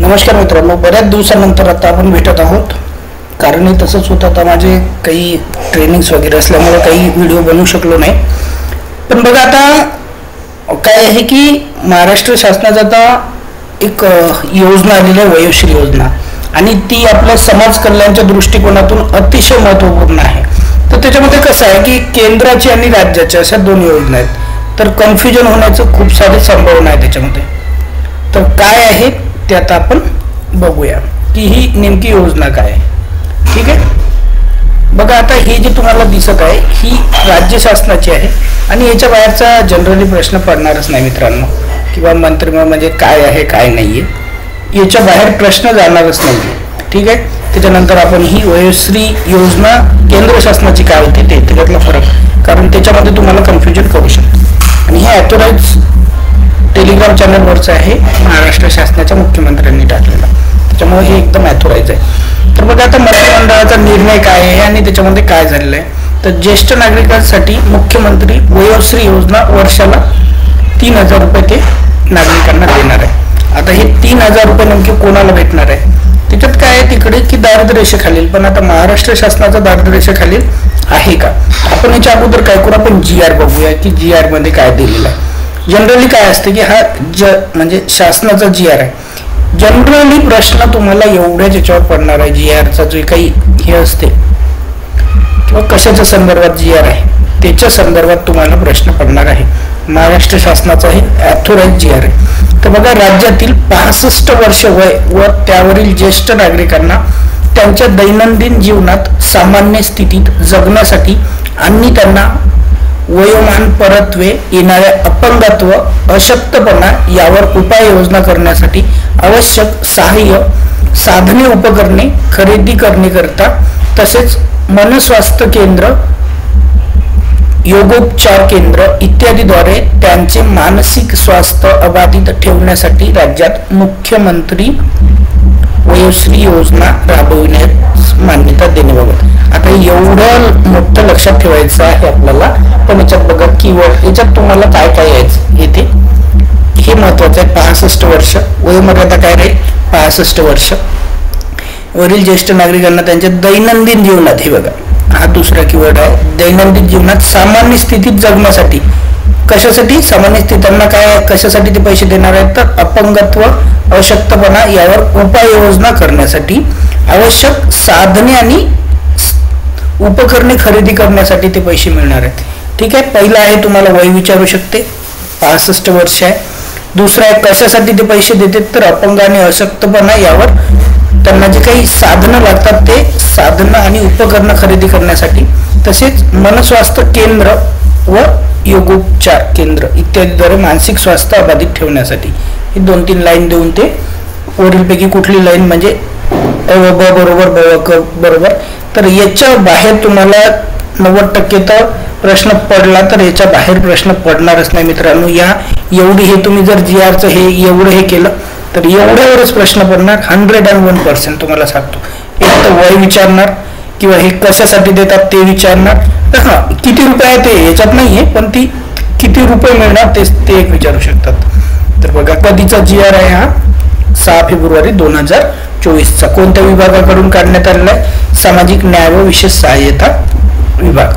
नमस्कार मित्रांनो, बऱ्याच दिवसानंतर आता आपण भेटत आहोत. कारण हे तसंच होतं, आता माझे काही ट्रेनिंग्स वगैरे असल्यामुळे काही व्हिडिओ बनवू शकलो नाही. पण बघा आता काय आहे की महाराष्ट्र शासनाचा आता एक योजना आलेली आहे, वयोश्री योजना, आणि ती आपल्या समाज कल्याणच्या दृष्टिकोनातून अतिशय महत्त्वपूर्ण आहे. तर त्याच्यामध्ये कसं आहे की केंद्राची आणि राज्याच्या अशा दोन योजना आहेत. तर कन्फ्युजन होण्याचं खूप सारी संभावना आहे त्याच्यामध्ये. तर काय आहे ते आता आपण बघूया की ही नेमकी योजना काय आहे. ठीक आहे, बघा आता ही जी तुम्हाला दिसत आहे ही राज्य शासनाची आहे आणि याच्या बाहेरचा जनरली प्रश्न पडणारच नाही मित्रांनो, किंवा मंत्रिमंडळ म्हणजे काय आहे काय नाही आहे याच्या बाहेर प्रश्न जाणारच नाही. ठीक आहे, त्याच्यानंतर आपण ही वयोश्री योजना केंद्र शासनाची काय होती ते त्याच्यातला फरक, कारण त्याच्यामध्ये तुम्हाला कन्फ्युजन करू शकतो. आणि हे ॲथोराइज टेलिग्राम चॅनलवरचं आहे, महाराष्ट्र शासनाच्या मुख्यमंत्र्यांनी टाकलेला, त्याच्यामुळे हे एकदम ॲथोराइज आहे. तर बघा आता मंत्रिमंडळाचा निर्णय काय आहे आणि त्याच्यामध्ये काय झालेलं आहे. तर ज्येष्ठ नागरिकांसाठी मुख्यमंत्री वयोश्री योजना वर्षाला 3,000 रुपये ते नागरिकांना देणार आहे. आता हे 3,000 रुपये नेमके कोणाला भेटणार आहे, त्याच्यात काय आहे तिकडे की दारिद्र्यरेषेखालील. पण आता महाराष्ट्र शासनाचा दारिद्र्यरेषेखालील आहे का, आपण याच्या अगोदर काय करू, आपण GR बघूया की GR मध्ये काय दिलेलं आहे. जनरली काय असते की हा म्हणजे शासनाचा GR आहे. जनरली प्रश्न तुम्हाला एवढ्याच याच्यावर पडणार आहे, GRचा जे काही हे असते किंवा कशाच्या संदर्भात GR आहे त्याच्या संदर्भात तुम्हाला प्रश्न पडणार आहे. महाराष्ट्र शासनाचा हे ॲथोराइज GR आहे. तर बघा, राज्यातील 65 वर्ष वय व त्यावरील ज्येष्ठ नागरिकांना त्यांच्या दैनंदिन जीवनात सामान्य स्थितीत जगण्यासाठी आणि त्यांना वयोमान परत्वे येणाऱ्या अपंगत्व, अशक्तपणा यावर उपाययोजना करण्यासाठी आवश्यक सहाय्य साधने, उपकरणे खरेदी करण्याकरता तसेच मनस्वास्थ्य केंद्र, योगोपचार केंद्र इत्यादीद्वारे त्यांचे मानसिक स्वास्थ्य अबाधित ठेवण्यासाठी राज्यात मुख्यमंत्री वयोश्री योजना राबविण्यास मान्यता देण्याबाबत. आता एवढं मोठं लक्षात ठेवायचं आहे आपल्याला. पण याच्यात बघा कीवर्ड, याच्यात तुम्हाला काय काय यायचं येते हे महत्वाचं आहे. 65 वर्ष वयोमर्यादा काय राहील, 65 वर्ष. वरील ज्येष्ठ नागरिकांना त्यांच्या दैनंदिन जीवनात, हे बघा हा दुसरा कीवर्ड आहे, दैनंदिन जीवनात सामान्य स्थितीत जगण्यासाठी. कशासाठी सामान्य स्थिती, त्यांना काय कशासाठी ते पैसे देणार आहेत, तर अपंगत्व, अशक्तपणा यावर उपाययोजना करण्यासाठी आवश्यक साधने आणि उपकरणे खरेदी करण्यासाठी ते पैसे मिळणार आहेत. ठीक आहे, पहिला आहे तुम्हाला वय विचारू शकते, 65 वर्ष आहे. दुसरा आहे कशासाठी ते पैसे देतात, तर अपंग आणि अशक्तपणा यावर त्यांना जे काही साधनं लागतात ते साधनं आणि उपकरणं खरेदी करण्यासाठी, तसेच मनस्वास्थ्य केंद्र व योगोपचार केंद्र इत्यादीद्वारे मानसिक स्वास्थ्य अबाधित ठेवण्यासाठी. ही 2-3 लाईन देऊन ते वरीलपैकी कुठली लाईन म्हणजे ब बरोबर, ब क बरोबर. तर याच्या बाहेर तुम्हाला 90% तर प्रश्न पडला तर याच्या बाहेर प्रश्न पडणारच नाही मित्रांनो. या एवढी हे तुम्ही जर GRचं हे एवढं हे केलं तर एवढ्यावरच प्रश्न पडणार 101% तुम्हाला सांगतो. एक तर वय विचारणार किंवा हे कशासाठी देतात ते विचारणार. तर हां, किती रुपये आहे ते याच्यात नाही आहे, पण ती किती रुपये मिळणार ते एक विचारू शकतात. तर बघा, कधीचा GR आहे हा, 6 फेब्रुवारी 2024चा. कोणत्या विभागाकडून काढण्यात आलेला आहे, सामाजिक न्याय व विशेष सहाय्यता विभाग.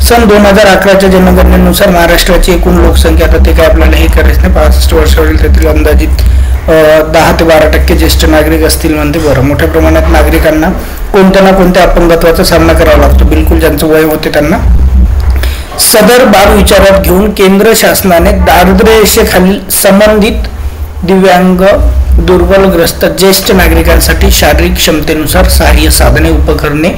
सन 2011च्या जनगणनेनुसार महाराष्ट्राची एकूण लोकसंख्या, आता ते काय आपल्याला हे करायचं नाही, 65 वर्षावरील त्यातील अंदाजित 10 ते 12% ज्येष्ठ नागरिक असतील म्हणते. बरं, मोठ्या प्रमाणात नागरिकांना कोणत्या ना कोणत्या अपंगत्वाचा सामना करावा लागतो, बिलकुल ज्यांचं वय होते त्यांना. सदर बाब विचारात घेऊन केंद्र शासनाने दारिद्र्यरेषेखालील संबंधित दिव्यांग, दुर्बलग्रस्त ज्येष्ठ नागरिकांसाठी शारीरिक क्षमतेनुसार सहाय्य साधने, उपकरणे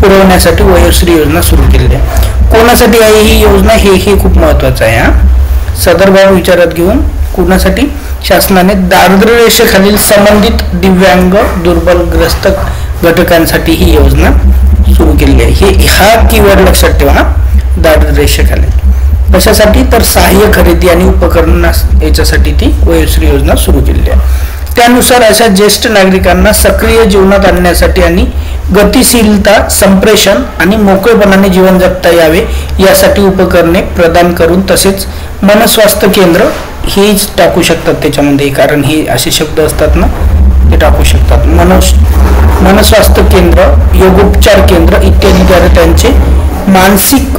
पुरवण्यासाठी वयोश्री योजना सुरू केली आहे. कोणासाठी आहे ही योजना हे खूप महत्वाचं आहे. हा, सदर बाब विचारात घेऊन कोणासाठी, शासनाने दारिद्र्यरेषेखालील संबंधित दिव्यांग, दुर्बलग्रस्त घटकांसाठी ही योजना सुरू केली आहे. हा कीवर्ड लक्षात ठेवा, दारिद्र्यरेषेखालील. कशासाठी, तर सहाय्य खरेदी आणि उपकरण याच्यासाठी ती वयोश्री योजना सुरू केली आहे. त्यानुसार अशा ज्येष्ठ नागरिकांना सक्रिय जीवनात आणण्यासाठी आणि गतिशीलता, संप्रेषण आणि मोकळेपणाने जीवन जगता यावे यासाठी उपकरणे प्रदान करून, तसेच मनस्वास्थ्य केंद्र हेच टाकू शकतात त्याच्यामध्ये, कारण हे असे शब्द असतात ना ते टाकू शकतात. मनस्वास्थ्य केंद्र, योगोपचार केंद्र इत्यादीद्वारे त्यांचे मानसिक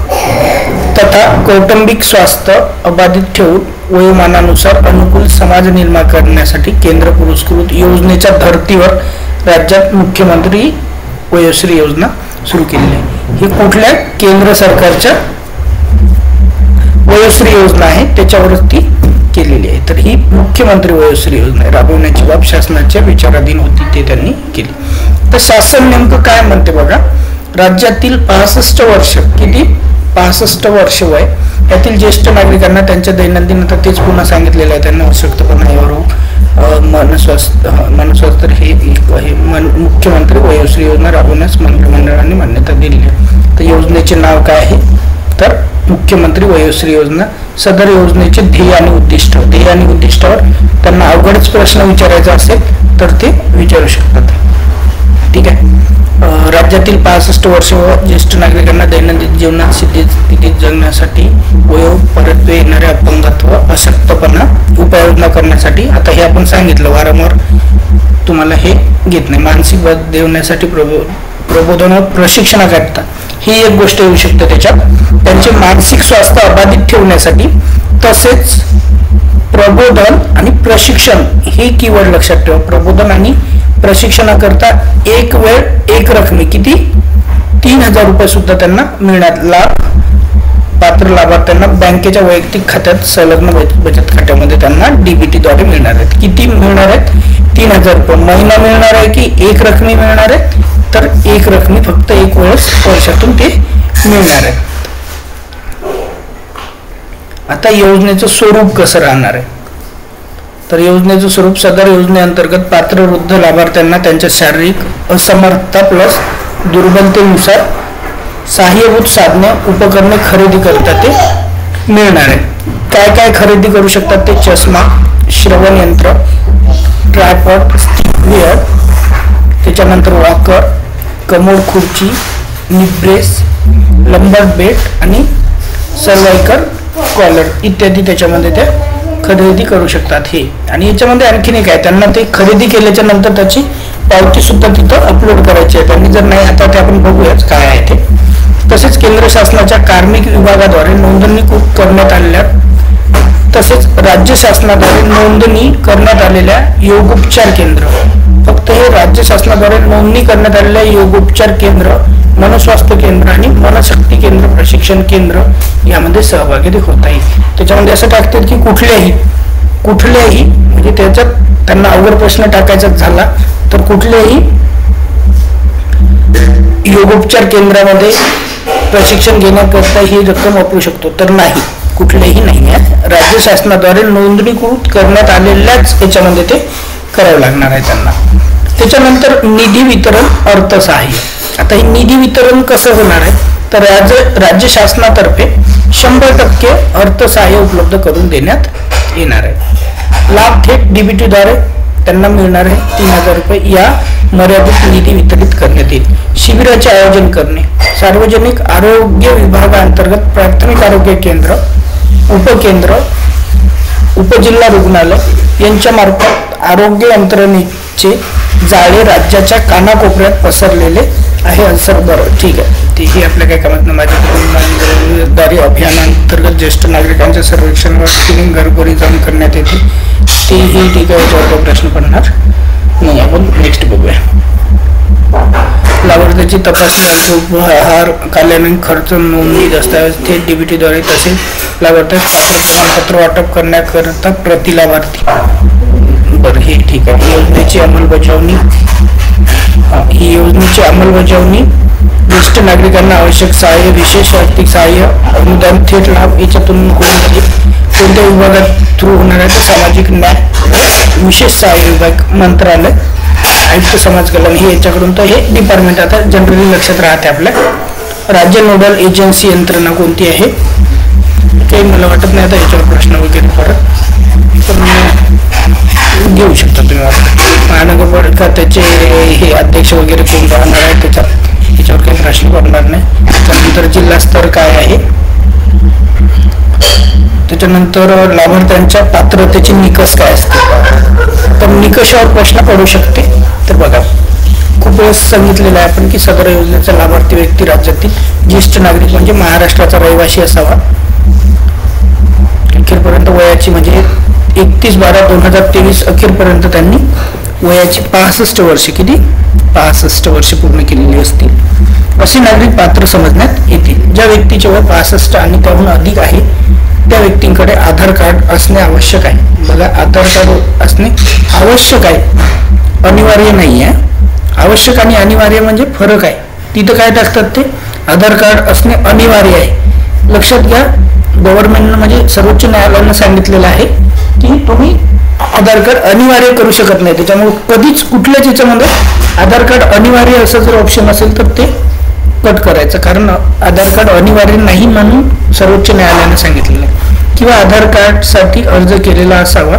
तथा कौटुंबिक स्वास्थ्य अबाधित ठेवून वयोमानानुसार अनुकूल समाज निर्माण करण्यासाठी केंद्र पुरस्कृत योजनेच्या धर्तीवर राज्यात मुख्यमंत्री वयोश्री योजना सुरू केलेली आहे. ही कुठल्या केंद्र सरकारच्या वयोश्री योजना आहे त्याच्यावरती केलेली आहे. तर ही मुख्यमंत्री वयोश्री योजना राबवण्याची बाब शासनाच्या विचाराधीन होती, ते त्यांनी केली. तर शासन नेमकं काय म्हणते बघा, राज्यातील 65 वर्ष, किती 65 वर्ष वय यातील ज्येष्ठ नागरिकांना त्यांच्या दैनंदिन, आता तेच पुन्हा सांगितलेलं आहे, त्यांना अशक्तपणा यावर मनस्वास्थ्य हे मुख्यमंत्री वयोश्री योजना राबवण्यास मंत्रिमंडळाने मान्यता दिली आहे. तर योजनेचे नाव काय आहे तर मुख्यमंत्री वयोश्री योजना. सदर योजनेचे ध्येय आणि उद्दिष्टावर त्यांना अवघडच प्रश्न विचारायचा असेल तर ते विचारू शकतात. ठीक आहे. राज्यातील 65 वर्ष व ज्येष्ठ नागरिकांना दैनंदिन जीवनात स्थितीत जगण्यासाठी वयोपरत्वे येणारे अपंगत्व, अशक्तपणा उपाययोजना करण्यासाठी, आता हे आपण सांगितलं वारंवार, तुम्हाला हे घेत नाही, मानसिक बळ देण्यासाठी प्रबोधन व प्रशिक्षणाकरता ही एक गोष्ट येऊ शकते त्याच्यात. त्यांचे मानसिक स्वास्थ्य अबाधित ठेवण्यासाठी, तसेच प्रबोधन आणि प्रशिक्षण हे कीवर्ड लक्षात ठेवा. प्रबोधन आणि प्रशिक्षणाकरता एक वेळ एक रकमी किती 3000 रुपये सुद्धा त्यांना मिळणार. पात्र लाभार्थ्यांना बँकेच्या वैयक्तिक खात्यात संलग्न बचत खात्यामध्ये त्यांना डीबीटी द्वारे मिळणार आहेत. किती मिळणार आहेत 3000 रुपये. महिना मिळणार आहे की एक रकमी मिळणार आहे तर एक रकमी फक्त एक वर्षातून ते मिळणार आहे. आता योजनेचं स्वरूप कसं राहणार आहे तर योजनेचं स्वरूप, सदर योजनेअंतर्गत पात्र वृद्ध लाभार्थ्यांना त्यांच्या शारीरिक असमर्थता प्लस दुर्बलतेनुसार सहाय्यभूत साधने उपकरणे खरेदी करता ते मिळणार आहे. काय काय खरेदी करू शकतात ते, चष्मा, श्रवण यंत्र, ट्रायपॉड, स्टिक वेअर, त्याच्यानंतर वॉकर, कमोड खुर्ची, निब्रेस, लंबर बेट आणि सर्वायकर कॉलर इत्यादी त्याच्यामध्ये ते खरेदी करू शकतात. हे आणि याच्यामध्ये आणखीन एक आहे, त्यांना ते खरेदी केल्याच्या नंतर त्याची पावती सुद्धा तिथं अपलोड करायची आहे. त्यांनी जर नाही, आता ते आपण बघूयाच काय आहे ते. तसेच केंद्र शासनाच्या कार्मिक विभागाद्वारे नोंदणीकृत करण्यात आलेल्या, तसेच राज्य शासनाद्वारे नोंदणी करण्यात आलेल्या योगोपचार केंद्र, फक्त हे राज्य शासनाद्वारे नोंदणी करण्यात आलेल्या योगोपचार केंद्र, मनस्वास्थ्य केंद्र आणि मनशक्ती केंद्र, प्रशिक्षण केंद्र यामध्ये सहभागी होता येईल. त्याच्यामध्ये असं टाकतात की कुठल्याही म्हणजे त्याच्यात त्यांना अवघड प्रश्न टाकायचा झाला तर कुठल्याही योगोपचार केंद्रामध्ये प्रशिक्षण घेण्याकरता ही रक्कम वापरू शकतो तर नाही, कुठलेही नाही आहे. राज्य शासनाद्वारे नोंदणीकृत करण्यात आलेल्याच याच्यामध्ये ते करावं लागणार आहे त्यांना. त्याच्यानंतर निधी वितरण, अर्थसहाय्य. आता हे निधी वितरण कसं होणार आहे तर राज्य शासनातर्फे 100% अर्थसहाय्य उपलब्ध करून देण्यात येणार आहे. लाभ थेट डीबीटीद्वारे त्यांना मिळणार आहे 3000 रुपये. या मर्यादित निधी वितरित करण्यात येईल. शिबिराचे आयोजन करणे, सार्वजनिक आरोग्य विभागांतर्गत प्राथमिक आरोग्य केंद्र, उपकेंद्र, उपजिल्हा रुग्णालय यांच्या मार्फत आरोग्य यंत्रणेचे जाळे राज्याच्या कानाकोपऱ्यात पसरलेले आहे. सर बरं, ठीक आहे. तेही आपल्या काही कामात माझ्या जबाबदारी अभियानांतर्गत ज्येष्ठ नागरिकांच्या सर्वेक्षण व स्क्रीनिंग घरघरी जाऊन करण्यात येते. तेही ठीक आहे, याच्यावर प्रश्न पडणार नाही. आपण नेक्स्ट बघूया. लाभार्थ्याची तपासणी, उपहार, कल्याण खर्च नोंदणी, दस्तावेज थेट डीबीटीद्वारे, तसेच लाभार्थ्यास प्रमाणपत्र वाटप करण्याकरता प्रति लाभार्थी. बरं, हे ठीक आहे. योजनेची अंमलबजावणी, ही योजनेची अंमलबजावणी ज्येष्ठ नागरिकांना आवश्यक सहाय्य, विशेष आर्थिक सहाय्य, अनुदान, थेट लाभ याच्यातून कोणत्या विभागात थ्रू होणार आहे तर सामाजिक न्याय विशेष सहाय्य विभाग, मंत्रालय, आयुक्त समाज कल्याण हे याच्याकडून. तर हे डिपार्टमेंट आता जनरली लक्षात राहते आपल्या. राज्य नोडल एजन्सी यंत्रणा कोणती आहे काही मला वाटत नाही आता याच्यावर प्रश्न वगैरे परत पण घेऊ शकता तुम्ही. महानगरपालिका त्याचे हे अध्यक्ष वगैरे कोण राहणार आहे त्याच्यावर काही प्रश्न पडणार नाही. त्यानंतर जिल्हा स्तर काय आहे, त्याच्यानंतर लाभार्थ्यांच्या पात्रतेचे निकष काय असते, तर निकषावर प्रश्न पडू शकते. तर बघा, खूप वेळेस सांगितलेलं आहे आपण की सदर योजनेचा लाभार्थी व्यक्ती राज्यातील ज्येष्ठ नागरिक म्हणजे महाराष्ट्राचा रहिवासी असावा. अखेरपर्यंत वयाची म्हणजे 31/12/2023 अखेरपर्यंत त्यांनी वयाची 65 वर्षे, किती 65 वर्षे पूर्ण केलेली असतील असे नागरिक पात्र समजण्यात येतील. ज्या व्यक्तीचे वय 65 आणि त्याहून अधिक आहे त्या व्यक्तींकडे आधार कार्ड असणे आवश्यक आहे. बघा, आधार कार्ड असणे आवश्यक आहे, अनिवार्य नाही आहे. आवश्यक आणि अनिवार्य म्हणजे फरक आहे. तिथं काय टाकतात ते, आधार कार्ड असणे अनिवार्य आहे. लक्षात घ्या, गव्हर्नमेंटनं म्हणजे सर्वोच्च न्यायालयानं सांगितलेलं आहे की तुम्ही आधार कार्ड अनिवार्य करू शकत नाही. त्याच्यामुळे कधीच कुठल्याच याच्यामध्ये आधार कार्ड अनिवार्य असं जर ऑप्शन असेल तर ते कट करायचं, कारण आधार कार्ड अनिवार्य नाही म्हणून सर्वोच्च न्यायालयाने सांगितलेलं आहे. किंवा आधार कार्डसाठी अर्ज केलेला असावा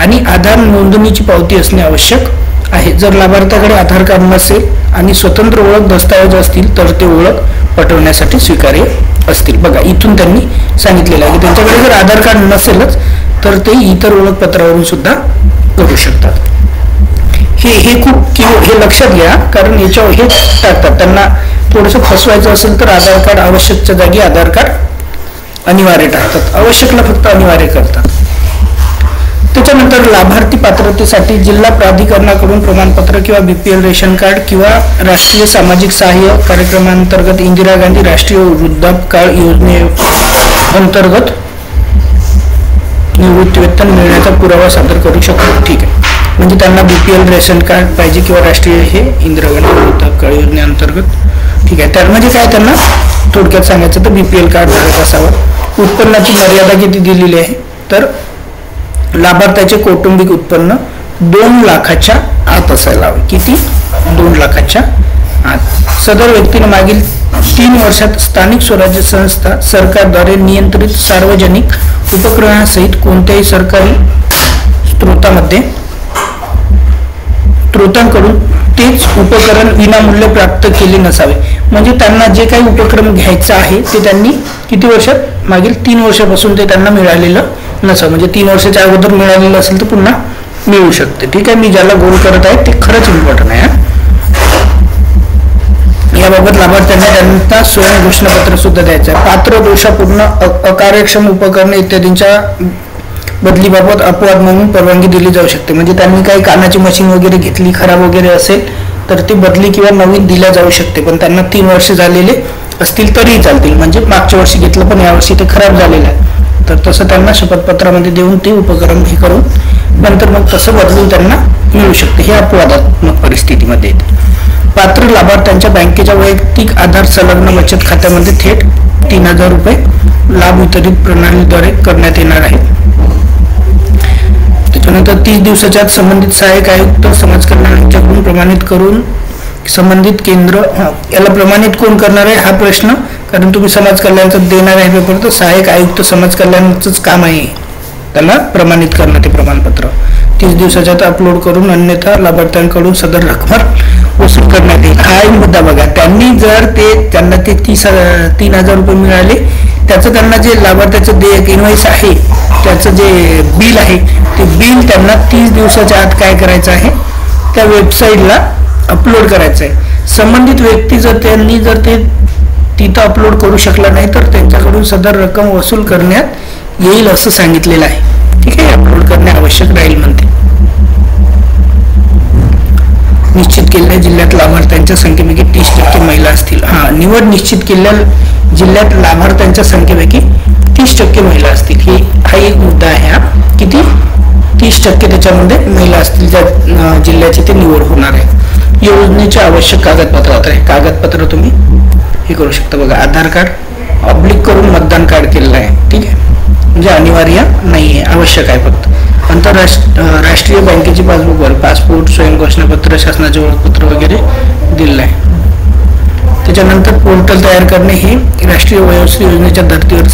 आणि आधार नोंदणीची पावती असणे आवश्यक आहे. जर लाभार्थ्याकडे आधार कार्ड नसेल आणि स्वतंत्र ओळख दस्तावेज असतील तर ते ओळख पटवण्यासाठी स्वीकार्य असतील. बघा, इथून त्यांनी सांगितलेलं आहे की त्यांच्याकडे जर आधार कार्ड नसेलच तर ते इतर ओळखपत्रावरून सुद्धा करू शकतात. हे खूप हे लक्षात घ्या, कारण याच्यावर हे टाकतात. त्यांना थोडंसं फसवायचं असेल तर आधार कार्ड आवश्यकच्या जागी आधार कार्ड अनिवार्य टाकतात, आवश्यकला फक्त अनिवार्य करतात. त्याच्यानंतर लाभार्थी पात्रतेसाठी जिल्हा प्राधिकरणाकडून प्रमाणपत्र किंवा BPL रेशन कार्ड किंवा राष्ट्रीय सामाजिक सहाय्य कार्यक्रमांतर्गत इंदिरा गांधी राष्ट्रीय वृद्धापकाळ योजनेअंतर्गत निवृत्तीवेतन मिळण्याचा पुरावा सादर करू शकतो. ठीक आहे, म्हणजे त्यांना BPL रेशन कार्ड पाहिजे किंवा राष्ट्रीय हे इंदिरा गांधी वृद्धापकाळ योजनेअंतर्गत. ठीक आहे, तर म्हणजे काय, त्यांना थोडक्यात सांगायचं तर BPL कार्ड धारक असावा. उत्पन्नाची मर्यादा किती दिलेली आहे, तर लाभार्थ्याचे कौटुंबिक उत्पन्न 2 लाखाच्या आत असायला हवे. किती, 2 लाखाच्या आत. सदर व्यक्तीने मागील 3 वर्षात स्थानिक स्वराज्य संस्था, सरकारद्वारे नियंत्रित सार्वजनिक उपक्रमासहित कोणत्याही सरकारी स्त्रोतांकडून तेच उपकरण विनामूल्य प्राप्त केले नसावे. म्हणजे त्यांना जे काही उपक्रम घ्यायचा आहे ते त्यांनी किती वर्षात, मागील 3 वर्षापासून ते त्यांना मिळालेलं नसावं. म्हणजे 3 वर्षाच्या अगोदर मिळालेलं असेल तर पुन्हा मिळू शकते. ठीक आहे, मी ज्याला गोल करत आहे ते खरंच इम्पॉर्टंट आहे. याबाबत लाभार्थ्यांना त्यांना स्वयं घोषणापत्र सुद्धा द्यायचं आहे. पात्र, दोषापूर्ण, अकार्यक्षम उपकरणे इत्यादींच्या बदलीबाबत अपवाद म्हणून परवानगी दिली जाऊ शकते. म्हणजे त्यांनी काही कानाची मशीन वगैरे घेतली, खराब वगैरे असेल तर ती बदली किंवा नवीन दिल्या जाऊ शकते. पण त्यांना 3 वर्ष झालेले असतील तरीही चालतील. म्हणजे मागच्या वर्षी घेतलं पण यावर्षी ते खराब झालेलं आहे तर तसं त्यांना शपथपत्रामध्ये देऊन ते उपकरण हे करून नंतर मग तसं बदलून त्यांना मिळू शकते. हे अपवादात्मक परिस्थितीमध्ये येते. पात्र लाभार्थ्यांच्या बँकेच्या वैयक्तिक आधार संलग्न बचत खात्यामध्ये थेट 3000 रुपये लाभ वितरित प्रणालीद्वारे करण्यात येणार आहे. त्याच्यानंतर 30 दिवसाच्या आत संबंधित सहाय्यक आयुक्त समाज कल्याण यांच्याकडून प्रमाणित करून संबंधित केंद्र, याला प्रमाणित कोण करणार आहे हा प्रश्न, कारण तुम्ही समाज कल्याणचं देणार आहे पेपर तर सहाय्यक आयुक्त समाज कल्याणचंच काम आहे त्याला प्रमाणित करणं ते प्रमाणपत्र. 30 दिवसाच्या आत अपलोड करून अन्यथा लाभार्थ्यांकडून सदर रक्कम वसूल करण्यात येईल. हा मुद्दा बघा, त्यांनी जर त्यांना ते 3000 रुपये मिळाले त्याचं त्यांना जे लाभार्थ्याचं देयक इनवॉइस आहे त्याचं जे बिल आहे ते बिल त्यांना 30 दिवसाच्या आत काय करायचं आहे, त्या वेबसाईटला अपलोड करायचं आहे. संबंधित व्यक्ती जर ते तिथं अपलोड करू शकला नाही तर त्यांच्याकडून सदर रक्कम वसूल करण्यात येईल असं सांगितलेलं आहे. ठीक आहे, अपलोड करणे आवश्यक राहील म्हणते. निश्चित केलेल्या जिल्ह्यात लाभार्थ्यांच्या संख्येपैकी 30% महिला असतील. निवड निश्चित केलेल्या जिल्ह्यात लाभार्थ्यांच्या संख्येपैकी 30% महिला असतील. हा एक मुद्दा आहे. किती, 30% त्याच्यामध्ये महिला असतील ज्या जिल्ह्याची ते निवड होणार आहे. योजनेचे आवश्यक कागदपत्र, आता हे कागदपत्र तुम्ही हे करू शकता. बघा, आधार कार्ड ऑब्लिक करून मतदान कार्ड केलेलं आहे. ठीक आहे, म्हणजे अनिवार्य नाही आहे, आवश्यक आहे फक्त. राष्ट्रीय बँकेची पासबुकवर पासपोर्ट, स्वयंघोषणापत्र, शासनाचे ओळखपत्र वगैरे दिलेलं आहे. त्याच्यानंतर पोर्टल तयार करणे हे राष्ट्रीय वयोश्री योजनेच्या धर्तीवर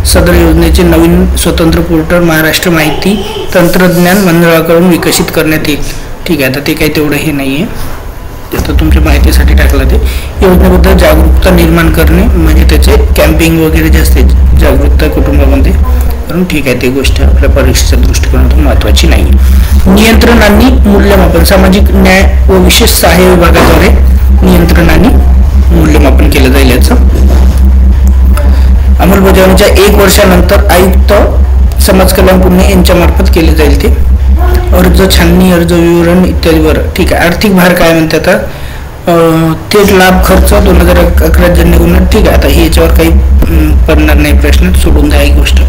सदर योजनेचे नवीन स्वतंत्र पोर्टल महाराष्ट्र माहिती तंत्रज्ञान मंडळाकडून विकसित करण्यात येईल. ठीक आहे, आता ते काही तेवढं हे नाही आहे, तर तुमच्या माहितीसाठी टाकलं. ते योजनेबद्दल जागरूकता निर्माण करणे म्हणजे त्याचे कॅम्पिंग वगैरे जे असते, जागरूकता कुटुंबामध्ये कारण ठीक आहे, ती गोष्ट आपल्या परीक्षेच्या दृष्टिकोनातून महत्त्वाची नाही. नियंत्रण आणि मूल्यमापन, सामाजिक न्याय व विशेष सहाय्य विभागाद्वारे नियंत्रण आणि मूल्यमापन केलं जाईल. याचं अंमलबजावणीच्या 1 वर्षानंतर आयुक्त समाज कल्याण पुणे यांच्यामार्फत केले जाईल. ते अर्ज छाननी, अर्ज विवरण इत्यादीवर. ठीक आहे. आर्थिक भार काय म्हणते आता, थेट लाभ खर्च 2011 जन्य गुन्हा. ठीक आहे, आता हे याच्यावर काही पडणार नाही, प्रश्न सोडून द्या ही गोष्ट.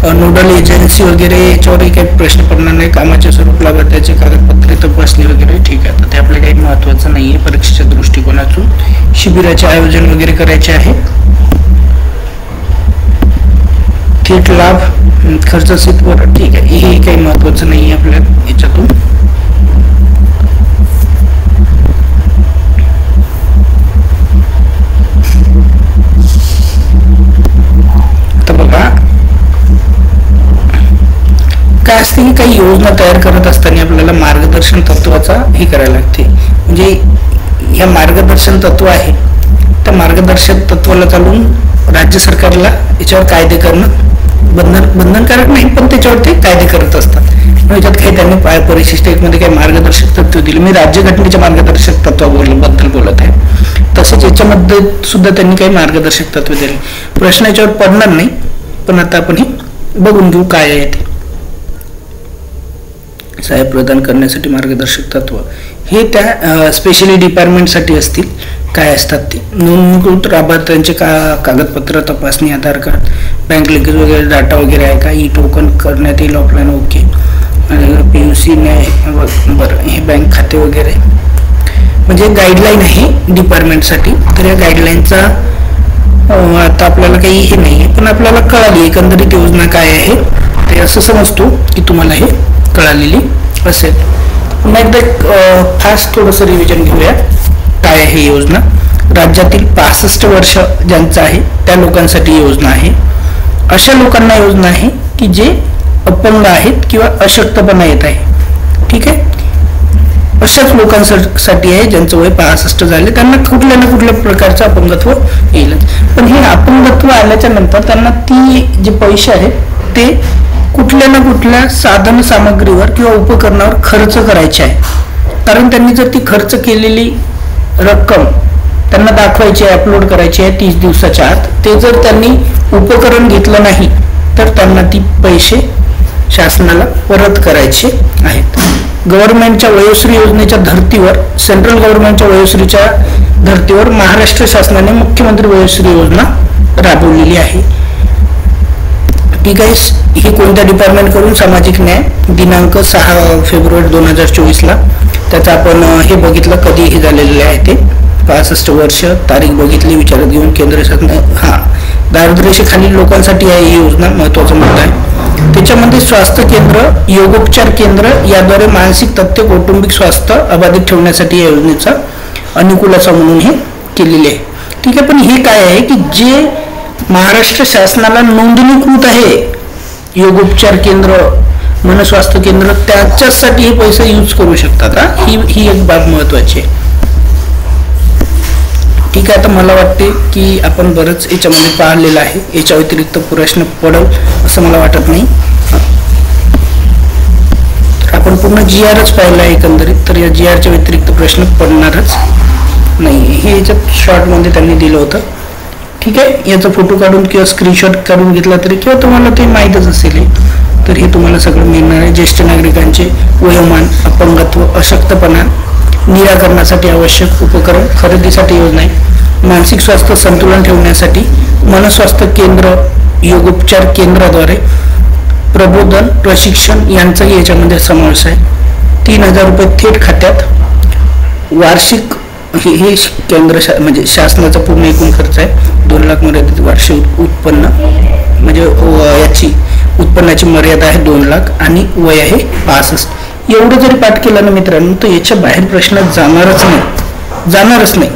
नोडल एजन्सी वगैरे याच्यावरही काही प्रश्न पडणार नाही. कामाचे स्वरूप, लाभार्थ्याचे कागदपत्रे तपासणी वगैरे. ठीक आहे, आता ते आपल्या काही महत्त्वाचं नाही आहे परीक्षेच्या दृष्टिकोनातून. शिबिराचे आयोजन वगैरे करायचे आहे. थेट लाभ खर्च सीटवर. ठीक आहे, हे काही महत्त्वाचं नाही आहे आपल्या याच्यातून. आता बघा काय असते की काही योजना तयार करत असताना आपल्याला मार्गदर्शन तत्वाचा हे करायला लागते. म्हणजे ह्या मार्गदर्शन तत्व आहे, त्या मार्गदर्शक तत्वाला चालून राज्य सरकारला याच्यावर कायदे करणं बंधनकारक नाही, पण त्याच्यावर ते कायदे करत असतात. याच्यात काही त्यांनी परिशिष्ट 1 मध्ये काही मार्गदर्शक तत्व दिले. मी राज्यघटनेच्या मार्गदर्शक तत्वाबद्दल बोलत आहे. तसंच याच्यामध्ये सुद्धा त्यांनी काही मार्गदर्शक तत्व दिले. प्रश्न याच्यावर पडणार नाही, पण आता आपण हे बघून घेऊ काय आहे ते. सहाय्य प्रदान करण्यासाठी मार्गदर्शक तत्व हे त्या स्पेशली डिपार्टमेंटसाठी असतील. काय असतात ते, नोंदणीकृत लाभार्थ्यांचे कागदपत्र तपासणी, आधार कार्ड, बँक लिंकेज वगैरे डाटा वगैरे आहे का, ई टोकन करण्यात येईल ऑफलाईन. ओके. PUC न्याय, बरं, हे बँक खाते वगैरे म्हणजे गाईडलाईन आहे डिपार्टमेंटसाठी. तर या गाईडलाईनचा आता आपल्याला काही हे नाही आहे, पण आपल्याला कळाली एकंदरीत योजना काय आहे ते. असं समजतो की तुम्हाला हे कळालेली असेल. पुन्हा एकदा फास्ट थोडंसं रिव्हिजन घेऊया. काय आहे योजना. राज्यातील 65 वर्ष ज्यांचं आहे त्या लोकांसाठी योजना आहे. अशा लोकांना योजना आहे की जे अपंग आहेत किंवा अशक्तपणा येत आहे. ठीक आहे, अशाच लोकांसाठी आहे ज्यांचं वय 65 झाले, त्यांना कुठल्या ना कुठल्या प्रकारचं अपंगत्व येईलच. पण हे अपंगत्व आल्याच्या नंतर त्यांना ती जे पैसे आहेत ते कुठल्या ना कुठल्या साधन सामग्रीवर किंवा उपकरणावर खर्च करायचे आहे. कारण त्यांनी जर ती खर्च केलेली रक्कम त्यांना दाखवायची आहे, अपलोड करायची आहे 30 दिवसाच्या आत, ते जर त्यांनी उपकरण घेतलं नाही तर त्यांना ती पैसे शासनाला परत करायचे आहेत. गव्हर्नमेंटच्या वयोश्री योजनेच्या धर्तीवर, सेंट्रल गव्हर्नमेंटच्या वयोश्रीच्या धर्तीवर महाराष्ट्र शासनाने मुख्यमंत्री वयोश्री योजना राबवलेली आहे. ठीक आहे. हे कोणत्या डिपार्टमेंट कडून, सामाजिक न्याय, दिनांक 6 फेब्रुवारी 2024 ला. त्याचं आपण हे बघितलं कधी हे झालेले आहे ते. 65 वर्ष, तारीख बघितली विचारात घेऊन केंद्र शासन. दारिद्र्यरेषेखालील लोकांसाठी आहे ही योजना, महत्वाचा मुद्दा आहे. त्याच्यामध्ये स्वास्थ्य केंद्र, योगोपचार केंद्र याद्वारे मानसिक तथ्य, कौटुंबिक स्वास्थ्य अबाधित ठेवण्यासाठी या योजनेचा अनुकूलाचा म्हणून हे केलेले आहे. ठीक आहे. पण हे काय आहे की जे महाराष्ट्र शासनाला नोंदणीकृत आहे, योगोपचार केंद्र, मनस्वास्थ्य केंद्र, त्याच्यासाठी हे पैसे यूज करू शकतात. ही एक बाब महत्वाची आहे. ठीक आहे. आता मला वाटते की आपण बरंच याच्यामध्ये पाहिलेलं आहे. याच्या व्यतिरिक्त प्रश्न पडेल असं मला वाटत नाही. तर आपण पूर्ण GRच पाहिला आहे एकंदरीत. तर या GRच्या व्यतिरिक्त प्रश्न पडणारच नाही. हे याच्यात शॉर्टमध्ये त्यांनी दिलं होतं. ठीक आहे. याचा फोटो काढून किंवा स्क्रीनशॉट काढून घेतला तरी, किंवा तुम्हाला ते माहीतच असेल, तर हे तुम्हाला सगळं मिळणार आहे. ज्येष्ठ नागरिकांचे वयोमान, अपंगत्व, अशक्तपणा निराकरणासाठी आवश्यक उपकरण खरेदीसाठी योजना आहे. मानसिक स्वास्थ्य संतुलन ठेवण्यासाठी मनस्वास्थ्य केंद्र, योगोपचार केंद्राद्वारे प्रबोधन, प्रशिक्षण यांचाही याच्यामध्ये समावेश आहे. 3000 रुपये थेट खात्यात. वार्षिक हे केंद्र म्हणजे शासनाचा पूर्ण एकूण खर्च आहे. 2 लाख मर्यादित वार्षिक उत्पन्न, म्हणजे याची उत्पन्नाची मर्यादा आहे 2 लाख आणि वय आहे 65. एवढं जरी पाठ केलं ना मित्रांनो, तर याच्या बाहेर प्रश्न जाणारच नाही.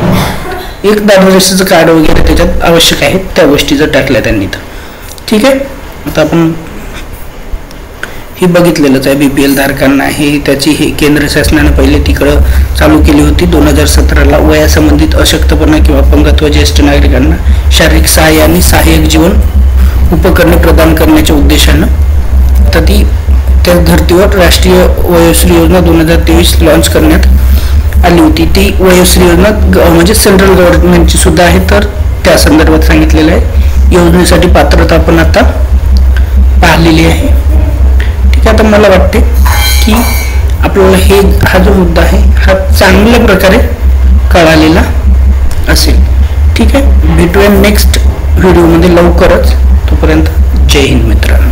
एक दारिद्र्यरेषेचं कार्ड वगैरे त्याच्यात आवश्यक आहे, त्या गोष्टी जर टाकल्या त्यांनी तर. ठीक आहे. आता आपण ही बघितलेलंच आहे. BPL धारकांना हे त्याची हे केंद्र शासनाने पहिले तिकडं चालू केली होती 2017ला. वयासंबंधित अशक्तपणा किंवा अपंगत्व ज्येष्ठ नागरिकांना शारीरिक सहाय्य आणि सहाय्यक जीवन उपकरणे प्रदान करण्याच्या उद्देशानं. तर ती त्या धर्तीवर राष्ट्रीय वयोश्री योजना 2023 लॉन्च करण्यात आली होती. ती वयोश्री योजना म्हणजे सेंट्रल गव्हर्नमेंटची सुद्धा आहे, तर त्या संदर्भात सांगितलेलं आहे. योजनेसाठी पात्रता आपण आता पाहिलेली आहे. ठीक आहे, आता मला वाटते की आपल्याला हा जो मुद्दा आहे हा चांगल्या प्रकारे कळालेला असेल. ठीक आहे, भेटूया नेक्स्ट व्हिडिओमध्ये लवकरच. तोपर्यंत जय हिंद मित्रांनो.